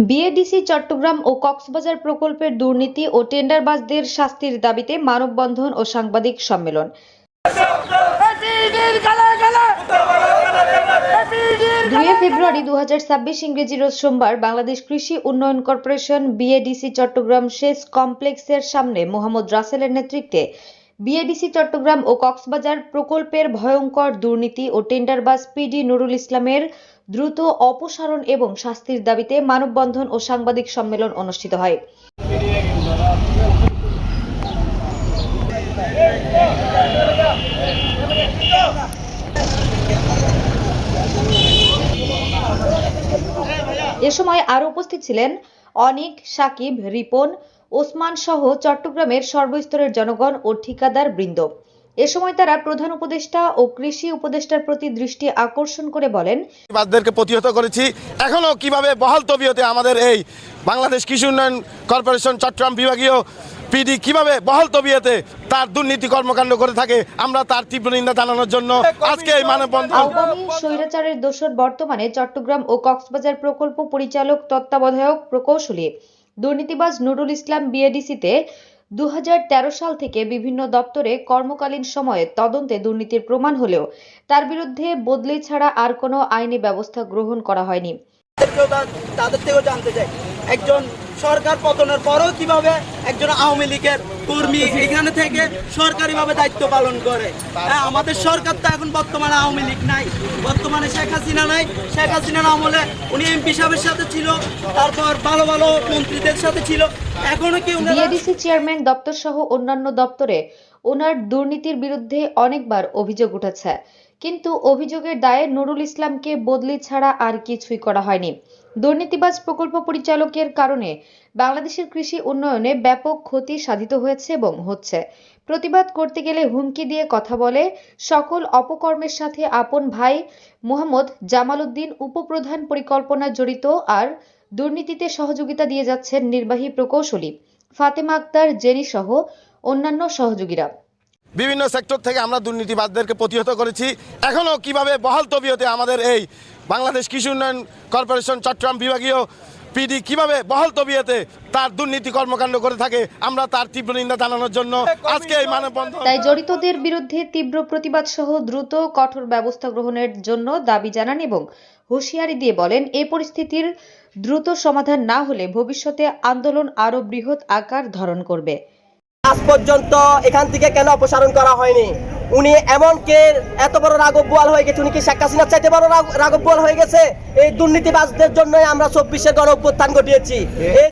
BADC Chittagong ও কক্সবাজার প্রকল্পের দুর্নীতি ও টেন্ডারবাজদের শাস্তির দাবিতে মানববন্ধন ও সাংবাদিক সম্মেলন। 2 ফেব্রুয়ারি 2026 ইংরেজি রোজ সোমবার বাংলাদেশ কৃষি উন্নয়ন কর্পোরেশন বিএডিসি চট্টগ্রাম সেচ কমপ্লেক্সের সামনে মোহাম্মদ রাসেলের নেতৃত্বে বিএডিসি চট্টগ্রাম ও কক্সবাজার প্রকল্পের ভয়ঙ্কর দুর্নীতি ও টেন্ডারবাজ পিডি নুরুল ইসলামের দ্রুত অপসারণ এবং শাস্তির দাবিতে মানববন্ধন ও সাংবাদিক সম্মেলন অনুষ্ঠিত হয়। এ সময় আরও উপস্থিত ছিলেন অনিক, সাকিব, রিপন, ওসমান সহ চট্টগ্রামের সর্বস্তরের জনগণ ও ঠিকাদার বৃন্দ। এ সময় তারা প্রধান উপদেষ্টা ও কৃষি উপদেষ্টার প্রতি দৃষ্টি আকর্ষণ করে বলেন, বাদদেরকে প্রতিহত করেছি, এখনো কিভাবে বহাল তবিয়তে আমাদের এই বাংলাদেশ কৃষি উন্নয়ন কর্পোরেশন চট্টগ্রাম বিভাগীয় পিডি কিভাবে বহাল তবিয়তে তার দুর্নীতি কর্মকাণ্ড করে থাকে, আমরা তার তীব্র নিন্দা জানানোর জন্য আজকে এই মানববন্ধন। আওয়ামী স্বৈরাচারের দোসর বর্তমানে চট্টগ্রাম ও কক্সবাজার প্রকল্প পরিচালক তত্ত্বাবধায়ক প্রকৌশলী দুর্নীতিবাজ নুরুল ইসলাম বিএডিসিতে 2013 সাল থেকে বিভিন্ন দপ্তরে কর্মকালীন সময়ে তদন্তে দুর্নীতির প্রমাণ হলেও তার বিরুদ্ধে বদলি ছাড়া আর কোনো আইনি ব্যবস্থা গ্রহণ করা হয়নি। তাদের থেকেও জানতে চাই, একজন সরকার পতনের পরও কিভাবে একজন আওয়ামী লীগের কর্মী এখানে থেকে সরকারিভাবে দায়িত্ব পালন করে। আমাদের সরকার তো এখন বর্তমানে আওয়ামী লীগ নাই, বর্তমানে শেখ হাসিনা নাই। শেখ হাসিনার আমলে উনি এমপি সাহেবের সাথে ছিল, তারপর ভালো ভালো মন্ত্রীদের সাথে ছিল। এখনো কি বিএডিসি চেয়ারম্যান দপ্তর সহ অন্যান্য দপ্তরে ওনার দুর্নীতির বিরুদ্ধে অনেকবার অভিযোগ উঠেছে, কিন্তু অভিযোগের দায়ে নুরুল ইসলামকে বদলি ছাড়া আর কিছুই করা হয়নি। দুর্নীতিবাজ প্রকল্প পরিচালকের কারণে বাংলাদেশের কৃষি উন্নয়নে ব্যাপক ক্ষতি সাধিত হয়েছে এবং হচ্ছে। প্রতিবাদ করতে গেলে হুমকি দিয়ে কথা বলে, সকল অপকর্মের সাথে আপন ভাই মোহাম্মদ জামাল উদ্দিন উপপ্রধান পরিকল্পনা জড়িত, আর দুর্নীতিতে সহযোগিতা দিয়ে যাচ্ছেন নির্বাহী প্রকৌশলী ফাতেমা আক্তার জেনি সহ অন্যান্য সহযোগীরা। বিভিন্ন সেক্টর থেকে আমরা দুর্নীতিবাদদেরকে প্রতিহত করেছি, এখনো কিভাবে বহাল তবিয়তে আমাদের এই বাংলাদেশ কৃষি উন্নয়ন কর্পোরেশন চট্টগ্রাম বিভাগীয় পিডি কিভাবে বহাল তবিয়তে তার দুর্নীতি কর্মকাণ্ড করে থাকে, আমরা তার তীব্র নিন্দা জানানোর জন্য আজকে এই মানববন্ধন। তাই জড়িতদের বিরুদ্ধে তীব্র প্রতিবাদ সহ দ্রুত কঠোর ব্যবস্থা গ্রহণের জন্য দাবি জানান এবং হুঁশিয়ারি দিয়ে বলেন, এই পরিস্থিতির দ্রুত সমাধান না হলে ভবিষ্যতে আন্দোলন আরো বৃহৎ আকার ধারণ করবে। আজ পর্যন্ত এখান থেকে কেন অপসারণ করা হয়নি? উনি এমনকি এত বড় রাঘব বোয়াল হয়ে গেছে, উনি কি শেখ হাসিনার চাইতে বড় রাঘব বোয়াল হয়ে গেছে? এই দুর্নীতিবাজদের জন্যই আমরা 24-এ গণ অভ্যুত্থান ঘটিয়েছি।